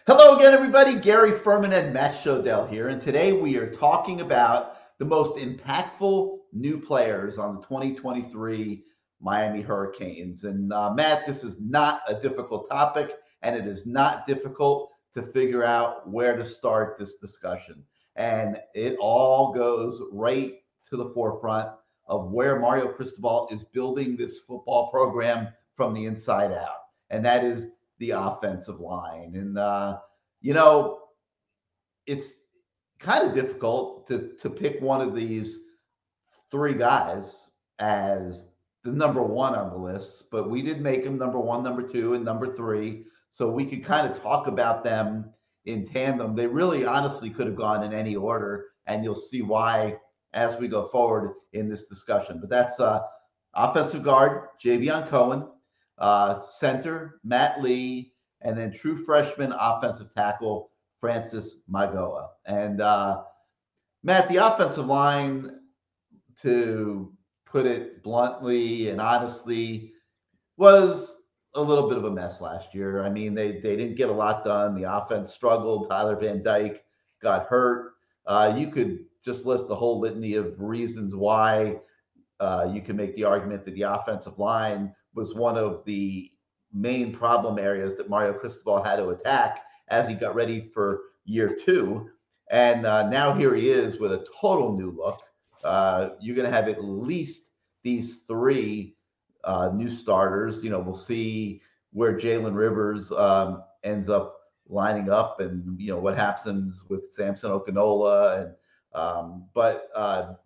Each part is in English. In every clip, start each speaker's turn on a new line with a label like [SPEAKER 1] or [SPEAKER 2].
[SPEAKER 1] Hello again, everybody. Gary Ferman and Matt Shodell here, and today we are talking about the most impactful new players on the 2023 Miami Hurricanes. And Matt, this is not a difficult topic, and it is not difficult to figure out where to start this discussion. And it all goes right to the forefront of where Mario Cristobal is building this football program from the inside out, and that is the offensive line. And it's kind of difficult to pick one of these three guys as the number one on the list, but we did make them number one, number two, and number three, so we could kind of talk about them in tandem. They really honestly could have gone in any order, and you'll see why as we go forward in this discussion. But that's offensive guard Javion Cohen, center Matt Lee, and then true freshman offensive tackle Francis Magoa. And Matt, the offensive line, to put it bluntly and honestly, was a little bit of a mess last year. I mean, they didn't get a lot done. The offense struggled. Tyler Van Dyke got hurt. You could just list the whole litany of reasons why you can make the argument that the offensive line was one of the main problem areas that Mario Cristobal had to attack as he got ready for year two. And now here he is with a total new look. You're going to have at least these three new starters. You know, we'll see where Jalen Rivers ends up lining up, and what happens with Samson Okinola. And but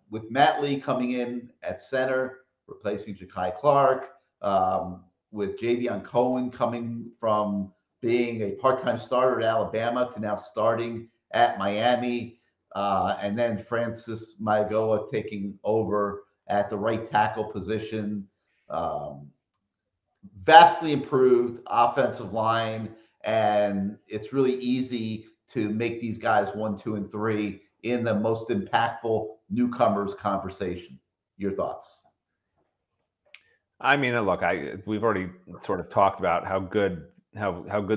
[SPEAKER 1] with Matt Lee coming in at center, replacing Ja'Kai Clark, with Javion Cohen coming from being a part-time starter at Alabama to now starting at Miami, and then Francis Magoa taking over at the right tackle position. Vastly improved offensive line, and it's really easy to make these guys 1, 2, and 3 in the most impactful newcomers conversation. Your thoughts?
[SPEAKER 2] I mean, look, we've already sort of talked about how good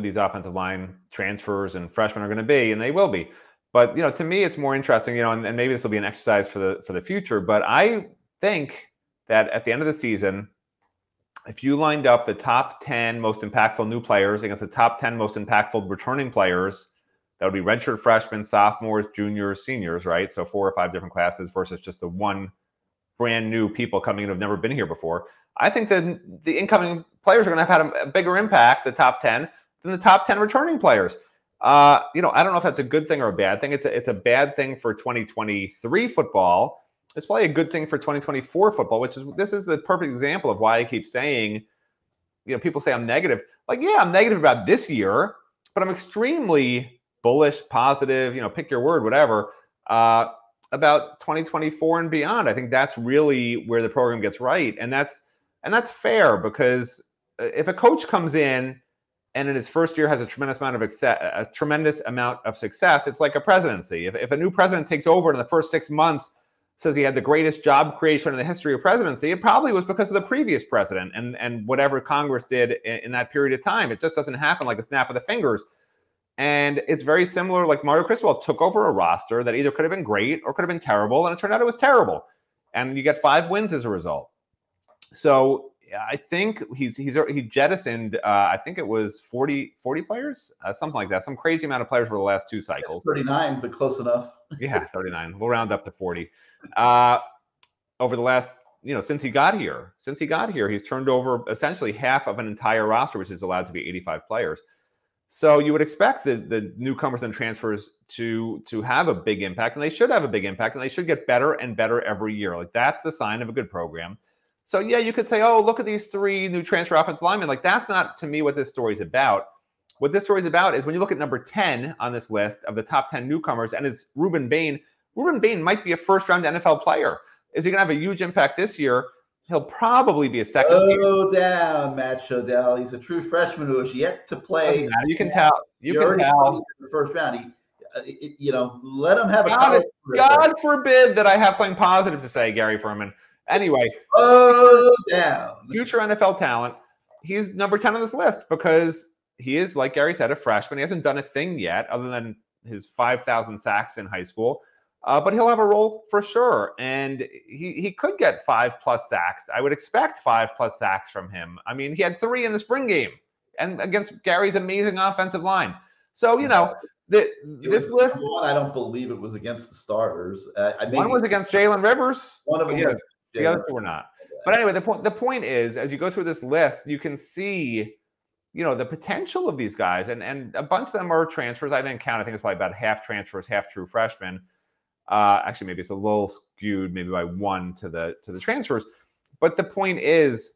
[SPEAKER 2] these offensive line transfers and freshmen are going to be, and they will be. But to me, it's more interesting. And maybe this will be an exercise for the future. But I think that at the end of the season, if you lined up the top 10 most impactful new players against the top 10 most impactful returning players, that would be redshirt freshmen, sophomores, juniors, seniors, right? So 4 or 5 different classes versus just the one brand new people coming in who have never been here before. I think that the incoming players are going to have had a bigger impact, the top 10, than the top 10 returning players. I don't know if that's a good thing or a bad thing. It's a bad thing for 2023 football. It's probably a good thing for 2024 football, this is the perfect example of why I keep saying, people say I'm negative. Like, yeah, I'm negative about this year, but I'm extremely bullish, positive, pick your word, whatever, about 2024 and beyond. I think that's really where the program gets right. And that's fair, because if a coach comes in and in his first year has a tremendous amount of success, it's like a presidency. If a new president takes over and in the first 6 months says he had the greatest job creation in the history of presidency, it probably was because of the previous president and whatever Congress did in that period of time. It just doesn't happen like a snap of the fingers. And it's very similar. Like, Mario Cristobal took over a roster that either could have been great or could have been terrible, and it turned out it was terrible. And you get 5 wins as a result. So I think he jettisoned, I think it was 40 players, something like that, some crazy amount of players for the last 2 cycles.
[SPEAKER 1] It's 39, but close enough.
[SPEAKER 2] Yeah, 39. We'll round up to 40. Over the last, since he got here, he's turned over essentially half of an entire roster, which is allowed to be 85 players. So you would expect the newcomers and transfers to have a big impact, and they should have a big impact, and they should get better and better every year. Like, that's the sign of a good program. So yeah, you could say, oh, look at these 3 new transfer offensive linemen. Like, that's not, to me, what this story is about. What this story is about is when you look at number 10 on this list of the top 10 newcomers, and it's Ruben Bain. Ruben Bain might be a first-round NFL player. Is he going to have a huge impact this year? He'll probably be a second.
[SPEAKER 1] Slow down, Matt Shodell. He's a true freshman who has yet to play.
[SPEAKER 2] You can tell. You can tell.
[SPEAKER 1] The first round. Let him have a
[SPEAKER 2] God forbid that I have something positive to say, Gary Ferman. Anyway,
[SPEAKER 1] down.
[SPEAKER 2] Future NFL talent. He's number 10 on this list because he is, like Gary said, a freshman. He hasn't done a thing yet other than his 5,000 sacks in high school. But he'll have a role for sure. And he could get 5+ sacks. I would expect 5+ sacks from him. I mean, he had 3 in the spring game and against Gary's amazing offensive line. So, this list.
[SPEAKER 1] I don't believe it was against the starters.
[SPEAKER 2] One was against Jalen Rivers.
[SPEAKER 1] One of them was
[SPEAKER 2] the other 2 were not. But anyway, the point is, as you go through this list, you can see, the potential of these guys. And a bunch of them are transfers. I didn't count. I think it's probably about half transfers, half true freshmen. Actually, maybe it's a little skewed, maybe by 1 to the transfers. But the point is,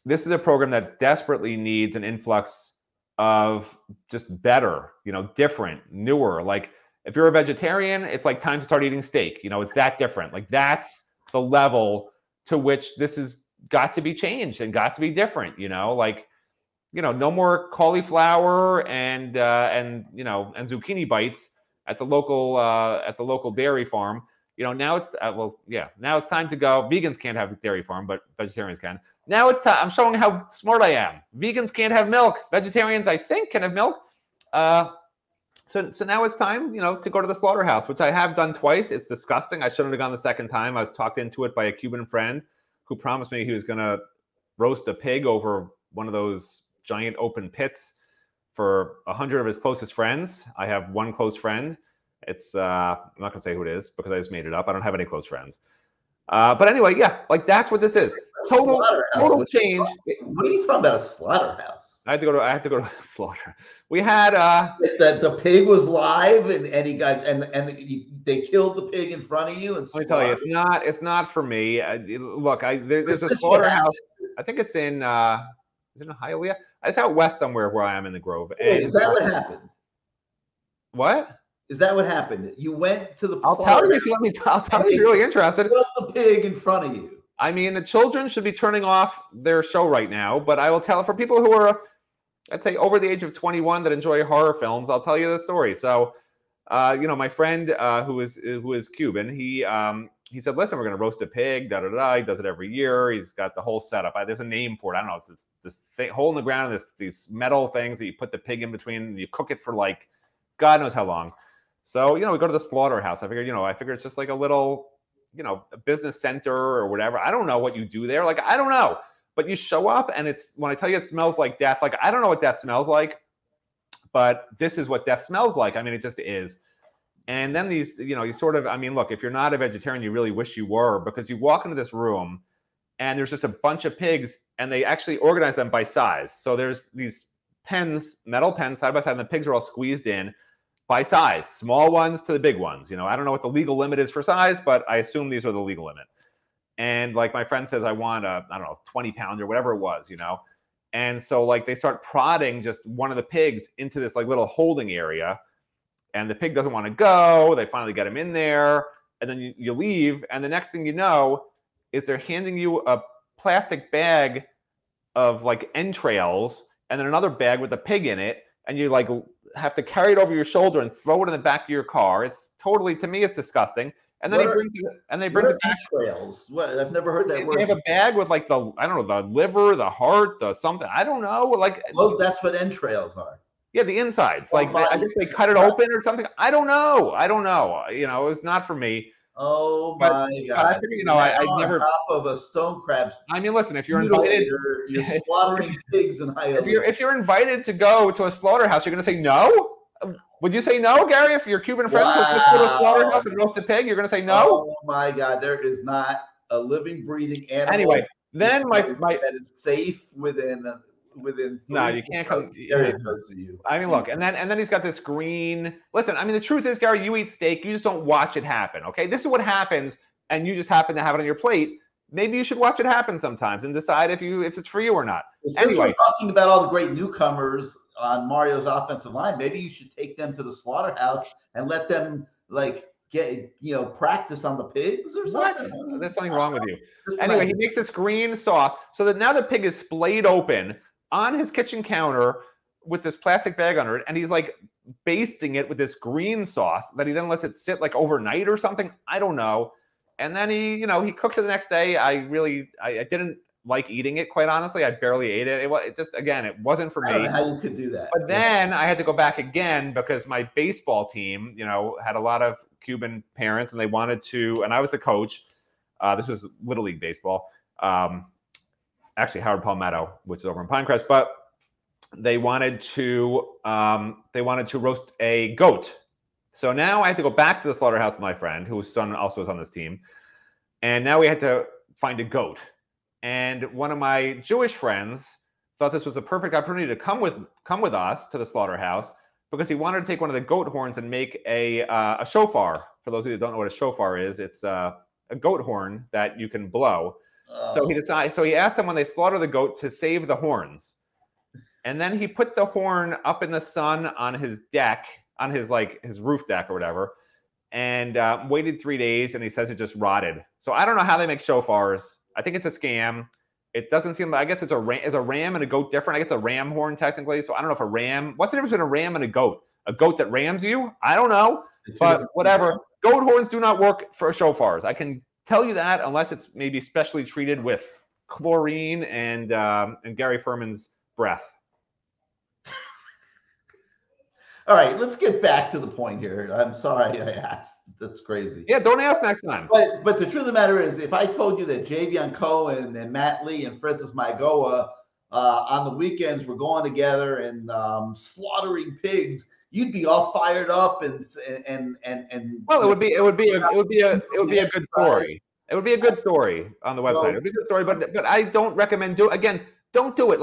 [SPEAKER 2] this is a program that desperately needs an influx of just better, different, newer. Like, if you're a vegetarian, it's like time to start eating steak. It's that different. Like, that's the level to which this has got to be changed and got to be different. No more cauliflower and zucchini bites at the local dairy farm. Now it's now it's time to go. Vegans can't have a dairy farm, but vegetarians can. Now it's time. I'm showing how smart I am. Vegans can't have milk. Vegetarians, I think, can have milk. So now it's time, to go to the slaughterhouse, which I have done twice. It's disgusting. I shouldn't have gone the second time. I was talked into it by a Cuban friend who promised me he was going to roast a pig over one of those giant open pits for 100 of his closest friends. I have one close friend. It's I'm not gonna say who it is because I just made it up. I don't have any close friends. But anyway, like that's what this is. Total change.
[SPEAKER 1] What are you talking about? A slaughterhouse?
[SPEAKER 2] I had to go to a slaughter. We had
[SPEAKER 1] the pig was live and he got and they killed the pig in front of you. And
[SPEAKER 2] let me tell you, it's not for me. Look, there's a slaughterhouse. I think it's in is it in Hialeah? It's out west somewhere where I am in the Grove.
[SPEAKER 1] Wait, is that what happened?
[SPEAKER 2] What?
[SPEAKER 1] Is that what happened? You went to the.
[SPEAKER 2] I'll tell you if you let me. I'll tell you if you're really interested.
[SPEAKER 1] Killed the pig in front of you.
[SPEAKER 2] I mean, the children should be turning off their show right now. But I will tell for people who are, I'd say, over the age of 21 that enjoy horror films. I'll tell you the story. So, my friend who is Cuban, he said, "Listen, we're going to roast a pig. Da da da. He does it every year. He's got the whole setup. There's a name for it. I don't know. It's this hole in the ground. These metal things that you put the pig in between. And you cook it for like God knows how long." So, we go to the slaughterhouse. I figured it's just like a little, a business center or whatever. I don't know what you do there. Like, I don't know. But you show up and when I tell you it smells like death, like, I don't know what death smells like, but this is what death smells like. I mean, it just is. And then these, you sort of, I mean, look, if you're not a vegetarian, you really wish you were, because you walk into this room and there's just a bunch of pigs and they actually organize them by size. So there's these pens, metal pens side by side, and the pigs are all squeezed in by size, small ones to the big ones. I don't know what the legal limit is for size, but I assume these are the legal limit. And like my friend says, I want a, I don't know, 20-pounder, whatever it was, And so like they start prodding just one of the pigs into this like little holding area, and the pig doesn't want to go. They finally get him in there, and then you leave. And the next thing you know is they're handing you a plastic bag of like entrails and then another bag with a pig in it. And you like have to carry it over your shoulder and throw it in the back of your car. It's totally, to me, it's disgusting. And then he brings it back.
[SPEAKER 1] Entrails. What? I've never heard that word.
[SPEAKER 2] They have a bag with like the liver, the heart, the something. I don't know. Like,
[SPEAKER 1] oh, that's what entrails are.
[SPEAKER 2] Yeah, the insides. Like, I guess they cut it open or something. I don't know. It was not for me.
[SPEAKER 1] Oh my God!
[SPEAKER 2] I figured, I never
[SPEAKER 1] on top of a stone crab.
[SPEAKER 2] I mean, listen, if you're invited,
[SPEAKER 1] you're slaughtering pigs in Hialeah.
[SPEAKER 2] If you're invited to go to a slaughterhouse, you're going to say no. Would you say no, Gary? If your Cuban friends would go to a slaughterhouse and roast a pig, you're going to say no?
[SPEAKER 1] Oh my God! There is not a living, breathing animal.
[SPEAKER 2] Anyway, then
[SPEAKER 1] that is safe within.
[SPEAKER 2] No, you can't come. I mean, look, and then he's got this green. Listen, I mean, the truth is, Gary, you eat steak, you just don't watch it happen. Okay, this is what happens, and you just happen to have it on your plate. Maybe you should watch it happen sometimes and decide if it's for you or not.
[SPEAKER 1] Well, anyway, we're talking about all the great newcomers on Mario's offensive line. Maybe you should take them to the slaughterhouse and let them like get practice on the pigs or something.
[SPEAKER 2] What? There's something wrong with you. Anyway, he makes this green sauce so that now the pig is splayed open on his kitchen counter with this plastic bag under it, and he's like basting it with this green sauce that he then lets it sit like overnight or something. I don't know. And then he cooks it the next day. I didn't like eating it, quite honestly. I barely ate it. It just, again, it wasn't for me.
[SPEAKER 1] I don't know how you could do that.
[SPEAKER 2] But then I had to go back again because my baseball team, had a lot of Cuban parents, and they wanted to, and I was the coach. This was Little League baseball. Actually, Howard Palmetto, which is over in Pinecrest, but they wanted to roast a goat. So now I had to go back to the slaughterhouse with my friend, whose son also was on this team. And now we had to find a goat. And one of my Jewish friends thought this was a perfect opportunity to come with us to the slaughterhouse because he wanted to take one of the goat horns and make a shofar. For those of you that don't know what a shofar is, it's a goat horn that you can blow. Oh. So he asked them when they slaughter the goat to save the horns. And then he put the horn up in the sun on his deck, on his roof deck or whatever, and waited 3 days, and he says it just rotted. So I don't know how they make shofars. I think it's a scam. It doesn't seem like, I guess it's is a ram and a goat different? I guess a ram horn technically. So I don't know if a ram, what's the difference between a ram and a goat? A goat that rams you? I don't know, but whatever. Goat horns do not work for shofars. I can tell you that, unless it's maybe specially treated with chlorine and Gary Ferman's breath.
[SPEAKER 1] All right, let's get back to the point here. I'm sorry I asked. That's crazy.
[SPEAKER 2] Yeah, don't ask next time.
[SPEAKER 1] But the truth of the matter is, if I told you that Javion Cohen and Matt Lee and Francis Maigoa on the weekends were going together and slaughtering pigs, you'd be all fired up and
[SPEAKER 2] well, it would be a good story. It would be a good story on the website. It would be a good story, but I don't recommend don't do it.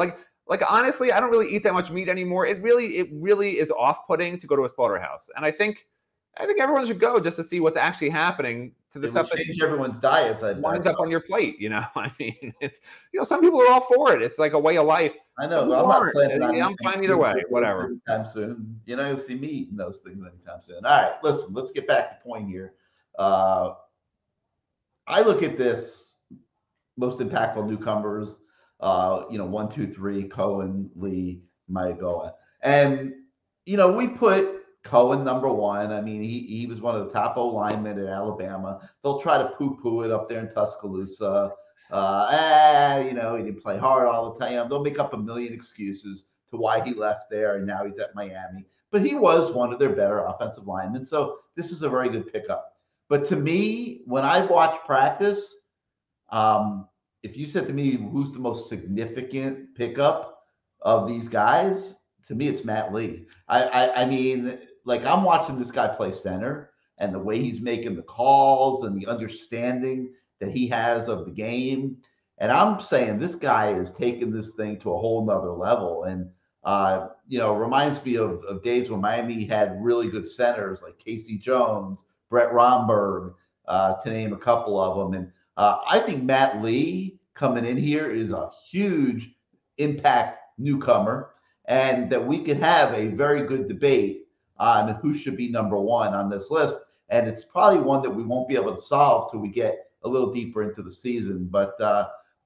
[SPEAKER 2] Like honestly, I don't really eat that much meat anymore. It really is off-putting to go to a slaughterhouse. And I think everyone should go just to see what's actually happening to the stuff that
[SPEAKER 1] change everyone's diets.
[SPEAKER 2] Winds up on your plate. I mean, it's some people are all for it. It's like a way of life.
[SPEAKER 1] I know. I'm not planning on
[SPEAKER 2] I'm fine either way. Whatever.
[SPEAKER 1] Anytime soon. You're not gonna see me eating those things anytime soon. All right, listen. Let's get back to point here. I look at this most impactful newcomers. 1, 2, 3, Cohen, Lee, Maigoa. And, we put Cohen number one. I mean, he was one of the top O linemen at Alabama. They'll try to poo-poo it up there in Tuscaloosa. He didn't play hard all the time. They'll make up a million excuses to why he left there and now he's at Miami. But he was one of their better offensive linemen. So this is a very good pickup. But to me, when I watch practice, if you said to me, who's the most significant pickup of these guys, to me, it's Matt Lee. I mean, I'm watching this guy play center and the way he's making the calls and the understanding that he has of the game. And I'm saying this guy is taking this thing to a whole nother level. And, reminds me of days when Miami had really good centers like Casey Jones, Brett Romberg, to name a couple of them. And I think Matt Lee coming in here is a huge impact newcomer, and that we could have a very good debate on who should be number one on this list. And it's probably one that we won't be able to solve till we get a little deeper into the season. But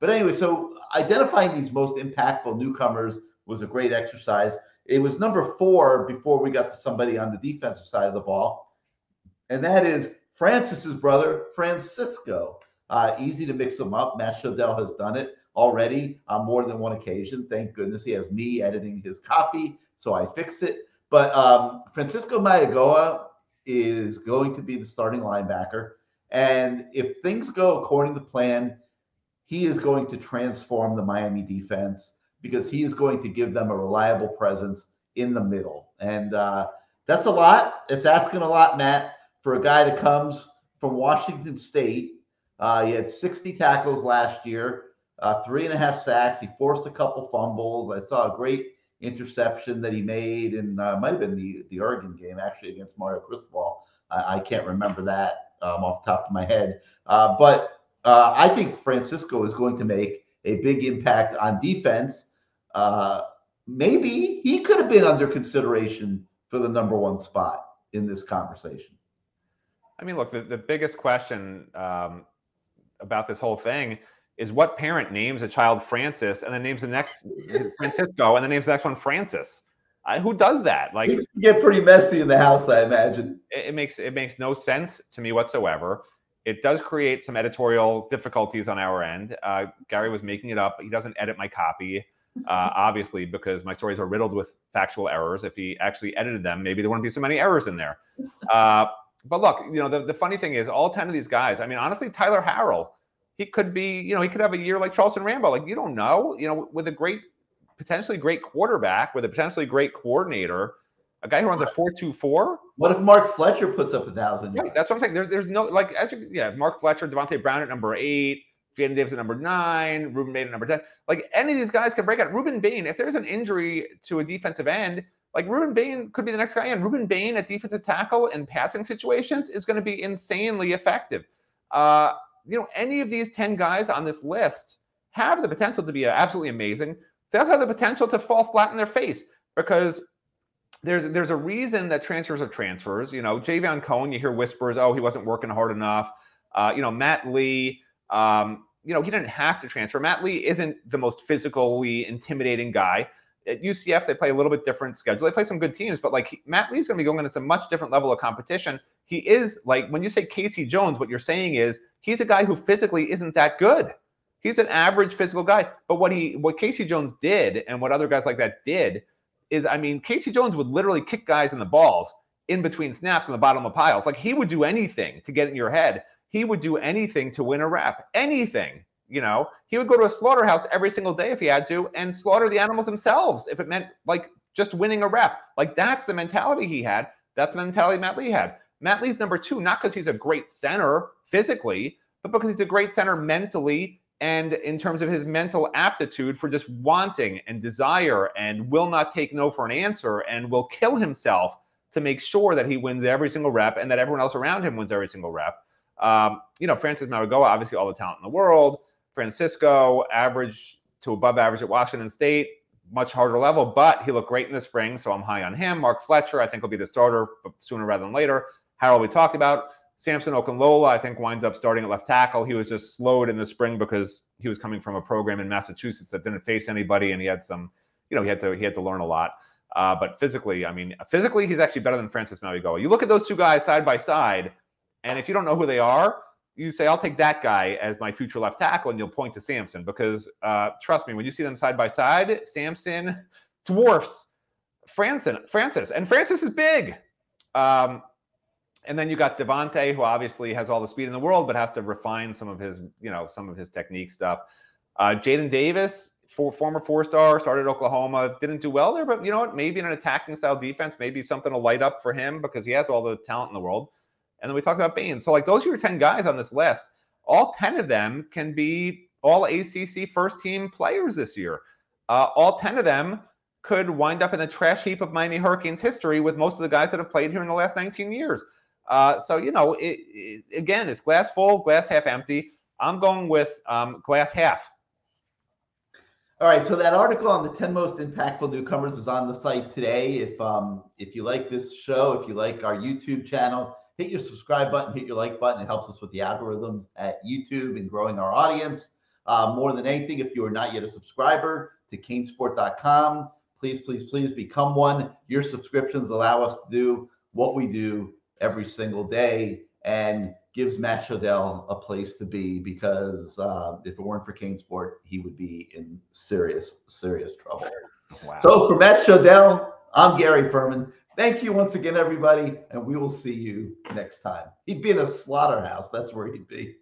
[SPEAKER 1] anyway, so identifying these most impactful newcomers was a great exercise. It was number 4 before we got to somebody on the defensive side of the ball, and that is Francis's brother, Francisco. Easy to mix them up. Matt Shodell has done it already on more than one occasion. Thank goodness he has me editing his copy, so I fixed it. But Francisco Maigoa is going to be the starting linebacker. And if things go according to plan, he is going to transform the Miami defense because he is going to give them a reliable presence in the middle. And that's a lot. It's asking a lot, Matt, for a guy that comes from Washington State. He had 60 tackles last year, 3.5 sacks. He forced a couple fumbles. I saw a great interception that he made, and might have been the Oregon game, actually, against Mario Cristobal. I can't remember that off the top of my head. But I think Francisco is going to make a big impact on defense. Maybe he could have been under consideration for the number 1 spot in this conversation.
[SPEAKER 2] I mean, look, the biggest question about this whole thing is what parent names a child Francis and then names the next Francisco and then names the next one Francis? Who does that? Like,
[SPEAKER 1] it's get pretty messy in the house, I imagine.
[SPEAKER 2] It makes no sense to me whatsoever. It does create some editorial difficulties on our end. Gary was making it up. He doesn't edit my copy, obviously, because my stories are riddled with factual errors. If he actually edited them, maybe there wouldn't be so many errors in there. But look, the funny thing is, all 10 of these guys, I mean, honestly, Tyler Harrell, he could be, he could have a year like Charleston Rambo. Like, you don't know, with a potentially great quarterback, with a potentially great coordinator, a guy who runs a 4.24.
[SPEAKER 1] What if Mark Fletcher puts up 1,000 yards?
[SPEAKER 2] Right, that's what I'm saying. There's no, like, Mark Fletcher, Devontae Brown at number 8, Jaden Davis at number 9, Ruben Bain at number 10. Like, any of these guys can break out. Ruben Bain, if there's an injury to a defensive end, like, Ruben Bain could be the next guy in. Ruben Bain at defensive tackle in passing situations is going to be insanely effective. Any of these 10 guys on this list have the potential to be absolutely amazing. They also have the potential to fall flat in their face, because there's a reason that transfers are transfers. Javion Cohen, you hear whispers, oh, he wasn't working hard enough. Matt Lee, he didn't have to transfer. Matt Lee isn't the most physically intimidating guy. At UCF, they play a little bit different schedule. They play some good teams, but like, Matt Lee's going to be going into a much different level of competition. He is, like, when you say Casey Jones, what you're saying is he's a guy who physically isn't that good. He's an average physical guy. But what Casey Jones did, and what other guys like that did, is, I mean, Casey Jones would literally kick guys in the balls in between snaps in the bottom of piles. Like, he would do anything to get in your head. He would do anything to win a rep. Anything. He would go to a slaughterhouse every single day if he had to, and slaughter the animals themselves if it meant, like, just winning a rep. Like, that's the mentality he had. That's the mentality Matt Lee had. Matt Lee's number 2, not because he's a great center physically, but because he's a great center mentally, and in terms of his mental aptitude for just wanting and desire, and will not take no for an answer, and will kill himself to make sure that he wins every single rep and that everyone else around him wins every single rep. Francis Mauigoa, obviously all the talent in the world. Francisco, average to above average at Washington State, much harder level, but he looked great in the spring, so I'm high on him. Mark Fletcher, I think, will be the starter sooner rather than later. Harrell, we talked about. Samson Okunlola, I think, winds up starting at left tackle. He was just slowed in the spring because he was coming from a program in Massachusetts that didn't face anybody, and he had some, he had to learn a lot. But physically, he's actually better than Francis Mauigoa. You look at those two guys side by side, and if you don't know who they are, you say, I'll take that guy as my future left tackle, and you'll point to Samson, because trust me, when you see them side by side, Samson dwarfs Francis, and Francis is big. And then you got Devontae, who obviously has all the speed in the world, but has to refine some of his technique stuff. Jaden Davis, former 4-star, started at Oklahoma, didn't do well there, but you know what? Maybe in an attacking style defense, maybe something will light up for him because he has all the talent in the world. And then we talked about Bain. So, like, those are your 10 guys on this list. All 10 of them can be all ACC first-team players this year. All 10 of them could wind up in the trash heap of Miami Hurricanes history with most of the guys that have played here in the last 19 years. So, again, it's glass full, glass half empty. I'm going with glass half.
[SPEAKER 1] All right, so that article on the 10 most impactful newcomers is on the site today. If you like this show, if you like our YouTube channel, hit your subscribe button, hit your like button. It helps us with the algorithms at YouTube and growing our audience. More than anything, if you are not yet a subscriber to CaneSport.com, please become one. Your subscriptions allow us to do what we do every single day, and gives Matt Shodell a place to be, because if it weren't for CaneSport, he would be in serious trouble. Wow. So for Matt Shodell, I'm Gary Ferman. Thank you once again, everybody, and we will see you next time. He'd be in a slaughterhouse. That's where he'd be.